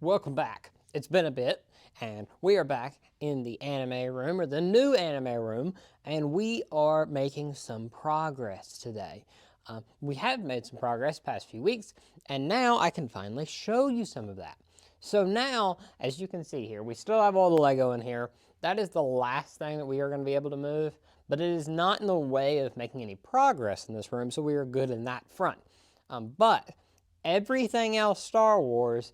Welcome back. It's been a bit, and we are back in the anime room, or the new anime room, and we are making some progress today. We have made some progress past few weeks, and now I can finally show you some of that. So now, as you can see here, we still have all the Lego in here. That is the last thing that we are going to be able to move, but it is not in the way of making any progress in this room, so we are good in that front. But everything else Star Wars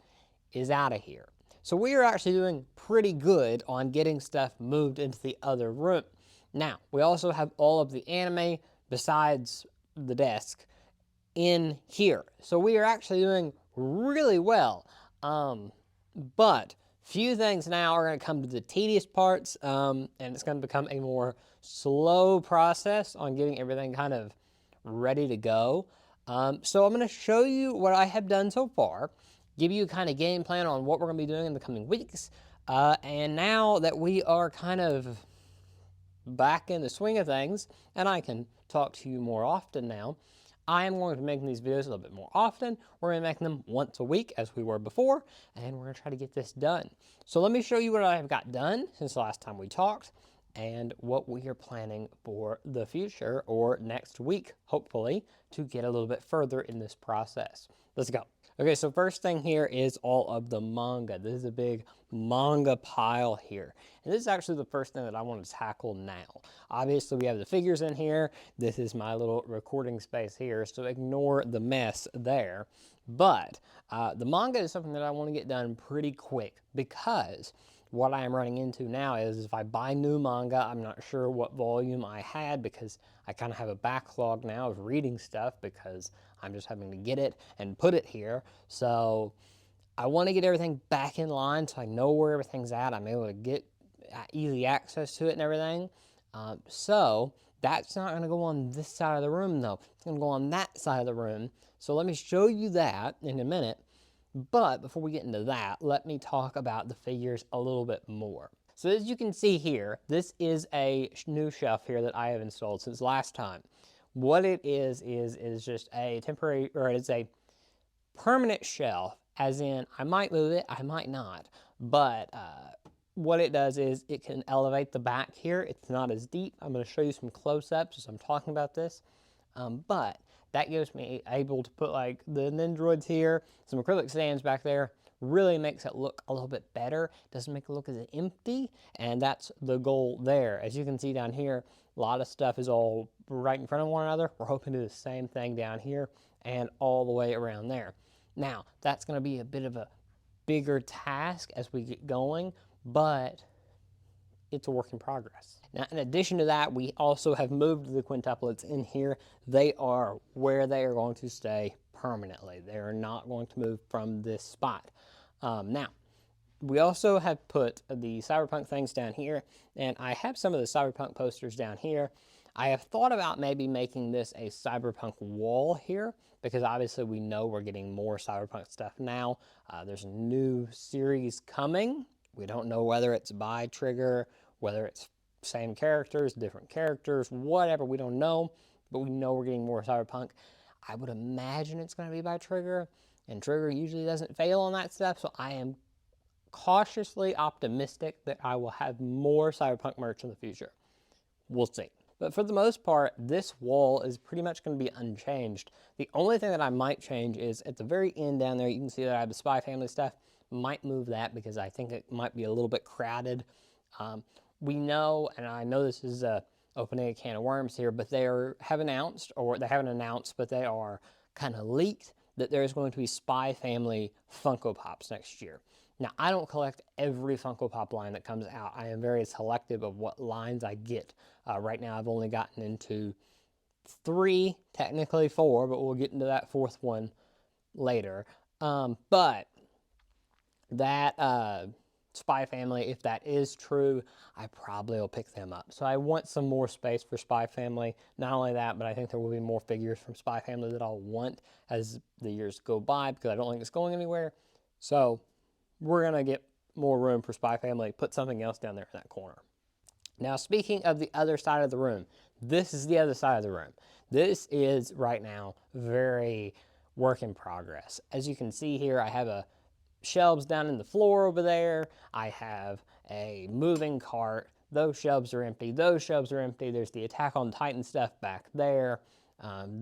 is out of here. So we are actually doing pretty good on getting stuff moved into the other room. Now, we also have all of the anime besides the desk in here. So we are actually doing really well. But few things now are going to come to the tedious parts, and it's going to become a more slow process on getting everything kind of ready to go. So I'm going to show you what I have done so far, give you a kind of game plan on what we're going to be doing in the coming weeks. And now that we are kind of back in the swing of things, and I can talk to you more often now, I am going to be making these videos a little bit more often. We're going to make them once a week as we were before, and we're going to try to get this done. So let me show you what I have got done since the last time we talked, and what we are planning for the future, or next week, hopefully, to get a little bit further in this process. Let's go. Okay, so first thing here is all of the manga. This is a big manga pile here. And this is actually the first thing that I want to tackle now. Obviously, we have the figures in here. This is my little recording space here, so ignore the mess there. But the manga is something that I want to get done pretty quick, because what I am running into now is if I buy new manga, I'm not sure what volume I had, because I kind of have a backlog now of reading stuff because I'm just having to get it and put it here. So I want to get everything back in line so I know where everything's at. I'm able to get easy access to it and everything. So that's not going to go on this side of the room though. It's going to go on that side of the room. So let me show you that in a minute. But before we get into that, let me talk about the figures a little bit more. So as you can see here, this is a new shelf here that I have installed since last time. What it is just a temporary, or it's a permanent shelf, as in I might move it, I might not. But what it does is it can elevate the back here. It's not as deep. I'm going to show you some close-ups as I'm talking about this. But that gives me able to put like the Nendroids here, some acrylic stands back there, really makes it look a little bit better. Doesn't make it look as empty, and that's the goal there. As you can see down here, a lot of stuff is all right in front of one another. We're hoping to do the same thing down here and all the way around there. Now, that's going to be a bit of a bigger task as we get going, but it's a work in progress. Now, in addition to that, we also have moved the quintuplets in here. They are where they are going to stay permanently. They are not going to move from this spot. Now, we also have put the Cyberpunk things down here, and I have some of the Cyberpunk posters down here. I have thought about maybe making this a Cyberpunk wall here, because obviously we know we're getting more Cyberpunk stuff now. There's a new series coming. We don't know whether it's by Trigger, whether it's same characters, different characters, whatever, we don't know, but we know we're getting more Cyberpunk. I would imagine it's going to be by Trigger, and Trigger usually doesn't fail on that stuff, so I am cautiously optimistic that I will have more Cyberpunk merch in the future. We'll see. But for the most part, this wall is pretty much going to be unchanged. The only thing that I might change is at the very end down there, you can see that I have the Spy Family stuff. Might move that because I think it might be a little bit crowded. We know, and I know this is opening a can of worms here, but have announced, or they haven't announced, but they are kind of leaked, that there's going to be Spy Family Funko Pops next year. Now, I don't collect every Funko Pop line that comes out. I am very selective of what lines I get. Right now, I've only gotten into 3, technically 4, but we'll get into that 4th one later. But that Spy Family, if that is true, I probably will pick them up. So I want some more space for Spy Family. Not only that, but I think there will be more figures from Spy Family that I'll want as the years go by, because I don't think it's going anywhere. So we're going to get more room for Spy Family, put something else down there in that corner. Now, speaking of the other side of the room, this is the other side of the room. This is right now very work in progress. As you can see here, I have a shelves down in the floor over there. I have a moving cart. Those shelves are empty. Those shelves are empty. There's the Attack on Titan stuff back there.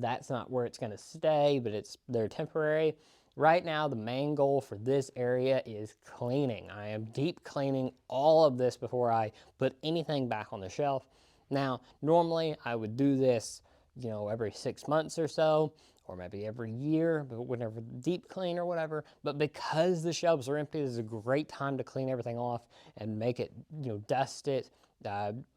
That's not where it's going to stay, but they're temporary. Right now, the main goal for this area is cleaning. I am deep cleaning all of this before I put anything back on the shelf. Now, normally I would do this, every 6 months or so, or maybe every year, but whenever deep clean or whatever. But because the shelves are empty, this is a great time to clean everything off and make it, dust it.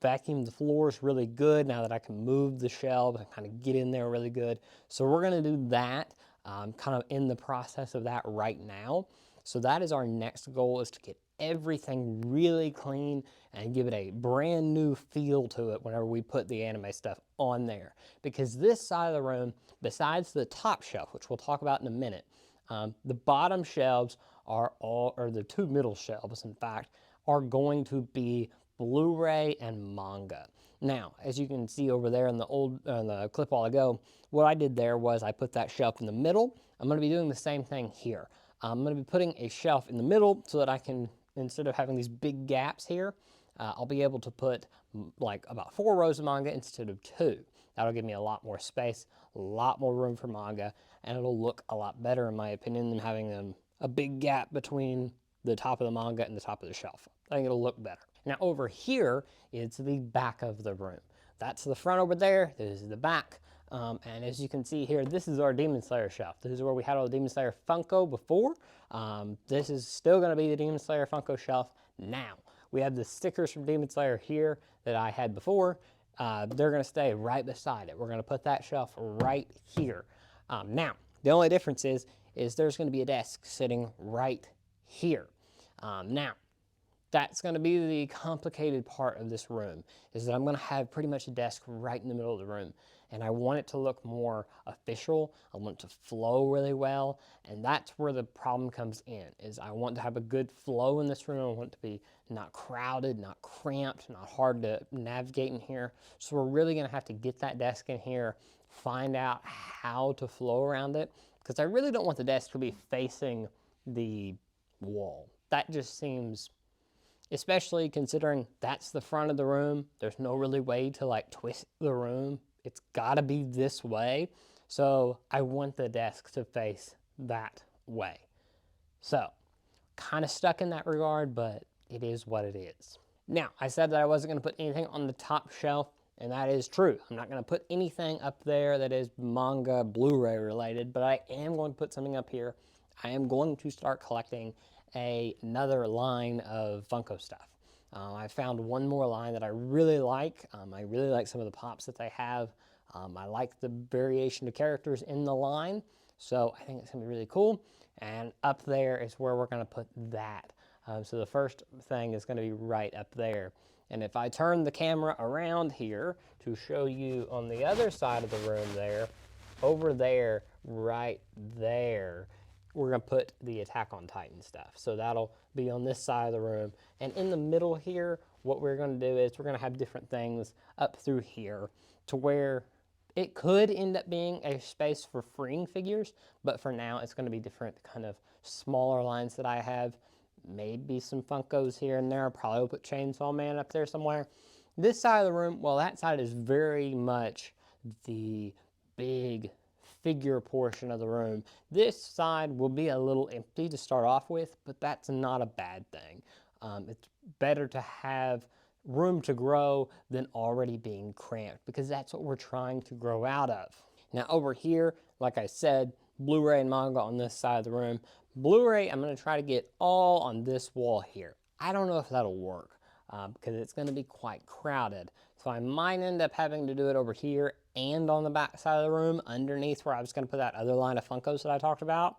Vacuum the floors really good now that I can move the shelves and kind of get in there really good. So we're going to do that, kind of in the process of that right now. So that is our next goal, is to get everything really clean and give it a brand new feel to it whenever we put the anime stuff on there. Because this side of the room, besides the top shelf, which we'll talk about in a minute, the bottom shelves or the two middle shelves, in fact, are going to be Blu-ray and manga. Now, as you can see over there in the clip while ago, what I did there was I put that shelf in the middle. I'm going to be doing the same thing here. I'm going to be putting a shelf in the middle so that I can, instead of having these big gaps here, I'll be able to put like about 4 rows of manga instead of 2. That'll give me a lot more space, a lot more room for manga, and it'll look a lot better in my opinion than having a big gap between the top of the manga and the top of the shelf. I think it'll look better. Now over here is the back of the room. That's the front over there, this is the back. And as you can see here, this is our Demon Slayer shelf. This is where we had all the Demon Slayer Funko before. This is still going to be the Demon Slayer Funko shelf now. We have the stickers from Demon Slayer here that I had before. They're going to stay right beside it. We're going to put that shelf right here. Now, the only difference is there's going to be a desk sitting right here. Now, that's going to be the complicated part of this room, is that I'm going to have pretty much a desk right in the middle of the room. And I want it to look more official. I want it to flow really well. And that's where the problem comes in, is I want to have a good flow in this room. I want it to be not crowded, not cramped, not hard to navigate in here. So we're really going to have to get that desk in here, find out how to flow around it, because I really don't want the desk to be facing the wall. That just seems, especially considering that's the front of the room, there's no really way to like twist the room. It's gotta be this way. So I want the desk to face that way. So kind of stuck in that regard, but it is what it is. Now, I said that I wasn't gonna put anything on the top shelf, and that is true. I'm not gonna put anything up there that is manga Blu-ray related, but I am going to put something up here. I am going to start collecting another line of Funko stuff. I found one more line that I really like. I really like some of the pops that they have. I like the variation of characters in the line, so I think it's going to be really cool. And up there is where we're going to put that. So the first thing is going to be right up there. And if I turn the camera around here to show you on the other side of the room there, over there, right there, we're going to put the Attack on Titan stuff. So that'll be on this side of the room. And in the middle here, what we're going to do is we're going to have different things up through here to where it could end up being a space for freeing figures, but for now it's going to be different kind of smaller lines that I have. Maybe some Funkos here and there. Probably will put Chainsaw Man up there somewhere. This side of the room, well, that side is very much the big figure portion of the room. This side will be a little empty to start off with, but that's not a bad thing. It's better to have room to grow than already being cramped, because that's what we're trying to grow out of. Now over here, like I said, Blu-ray and manga on this side of the room. Blu-ray, I'm going to try to get all on this wall here. I don't know if that'll work because it's going to be quite crowded. So I might end up having to do it over here and on the back side of the room underneath where I was going to put that other line of Funkos that I talked about.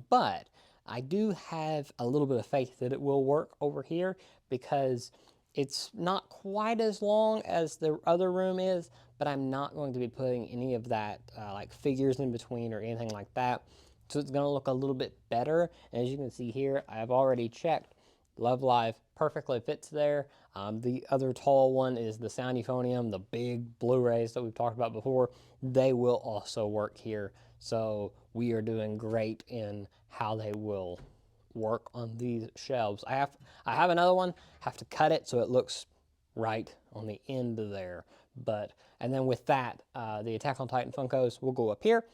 But I do have a little bit of faith that it will work over here, because it's not quite as long as the other room is, but I'm not going to be putting any of that like figures in between or anything like that. So it's going to look a little bit better. And as you can see here, I've already checked. Love Live perfectly fits there. The other tall one is the Sound Euphonium, the big Blu-rays that we've talked about before. They will also work here. So we are doing great in how they will work on these shelves. I have another one, have to cut it so it looks right on the end of there. And then with that, the Attack on Titan Funkos will go up here.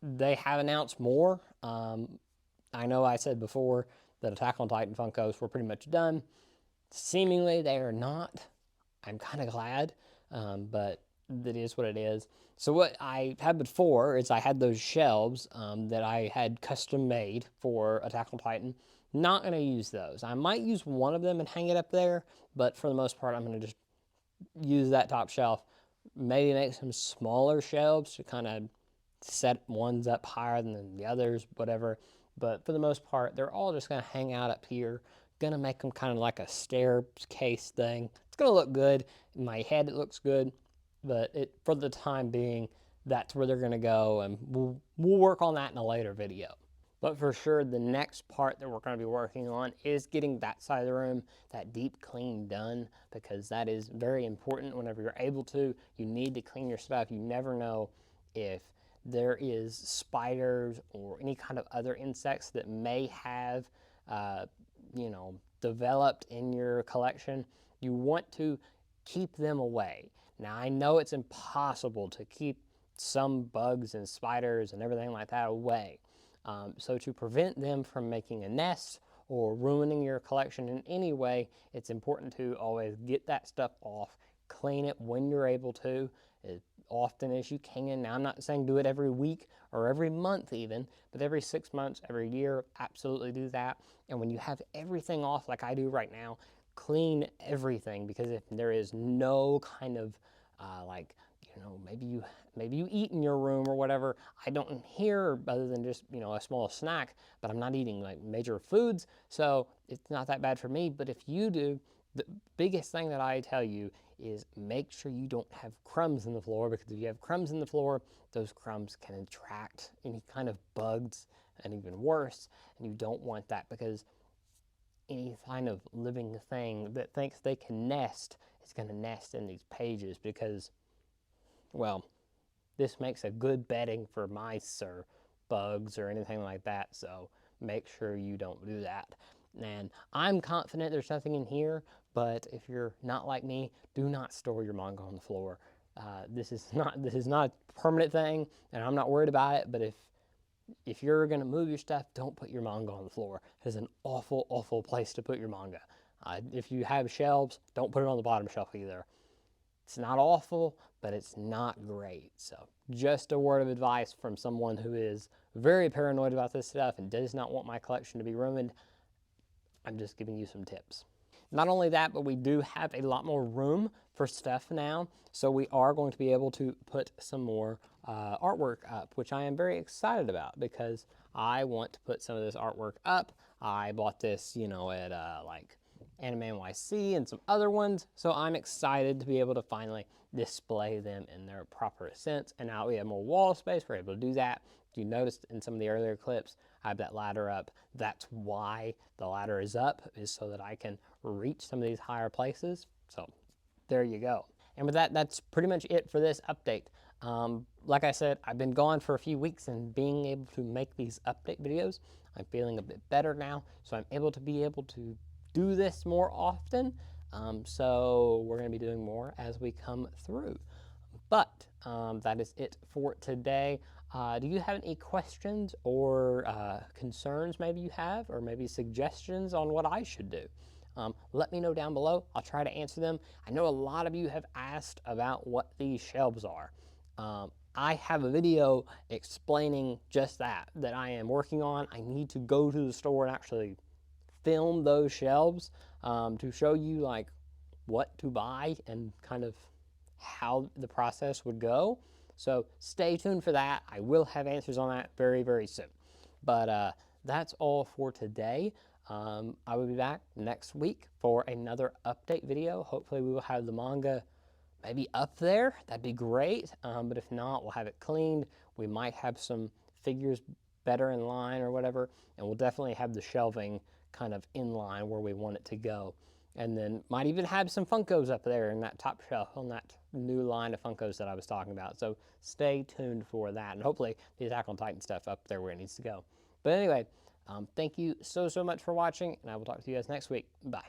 They have announced more. I know I said before that Attack on Titan Funkos were pretty much done. Seemingly they are not. I'm kind of glad, but that is what it is. So what I had before is I had those shelves that I had custom made for Attack on Titan. Not going to use those. I might use one of them and hang it up there, but for the most part, I'm going to just use that top shelf. Maybe make some smaller shelves to kind of set ones up higher than the others, whatever. But for the most part, they're all just going to hang out up here. Going to make them kind of like a staircase thing. It's going to look good. In my head, it looks good. But for the time being, that's where they're going to go. And we'll work on that in a later video. But for sure, the next part that we're going to be working on is getting that side of the room, that deep clean done, because that is very important whenever you're able to. You need to clean your stuff. You never know if there is spiders or any kind of other insects that may have, developed in your collection. You want to keep them away. Now, I know it's impossible to keep some bugs and spiders and everything like that away. So to prevent them from making a nest or ruining your collection in any way, it's important to always get that stuff off, clean it when you're able to, as often as you can. Now, I'm not saying do it every week or every month even, but every 6 months, every year, absolutely do that. And when you have everything off like I do right now, clean everything, because if there is no kind of maybe you eat in your room or whatever. I don't hear other than just a small snack, but I'm not eating like major foods, so it's not that bad for me. But if you do, the biggest thing that I tell you is make sure you don't have crumbs in the floor, because if you have crumbs in the floor, those crumbs can attract any kind of bugs, and even worse, and you don't want that, because any kind of living thing that thinks they can nest is going to nest in these pages, because, well, this makes a good bedding for mice or bugs or anything like that, so make sure you don't do that. And I'm confident there's nothing in here, but if you're not like me, do not store your manga on the floor. This is not a permanent thing, and I'm not worried about it, but if you're going to move your stuff, don't put your manga on the floor. It is an awful, awful place to put your manga. If you have shelves, don't put it on the bottom shelf either. It's not awful, but it's not great. So just a word of advice from someone who is very paranoid about this stuff and does not want my collection to be ruined. I'm just giving you some tips. Not only that, but we do have a lot more room for stuff now. So we are going to be able to put some more artwork up, which I am very excited about, because I want to put some of this artwork up. I bought this, at like Anime NYC and some other ones. So I'm excited to be able to finally display them in their proper sense. And now we have more wall space. We're able to do that. If you noticed in some of the earlier clips, I have that ladder up. That's why the ladder is up, is so that I can reach some of these higher places. So there you go. And with that, that's pretty much it for this update. Like I said, I've been gone for a few weeks, and being able to make these update videos, I'm feeling a bit better now. So I'm able to do this more often. So we're going to be doing more as we come through. But that is it for today. Do you have any questions or concerns maybe you have, or maybe suggestions on what I should do? Let me know down below. I'll try to answer them. I know a lot of you have asked about what these shelves are. I have a video explaining just that I am working on. I need to go to the store and actually film those shelves to show you like what to buy and kind of how the process would go. So stay tuned for that. I will have answers on that very, very soon. But that's all for today. I will be back next week for another update video. Hopefully we will have the manga maybe up there. That'd be great. But if not, we'll have it cleaned. We might have some figures better in line or whatever. And we'll definitely have the shelving kind of in line where we want it to go. And then might even have some Funkos up there in that top shelf on that new line of Funkos that I was talking about. So stay tuned for that. And hopefully the Attack on Titan stuff up there where it needs to go. But anyway, Thank you so much for watching, and I will talk to you guys next week. Bye.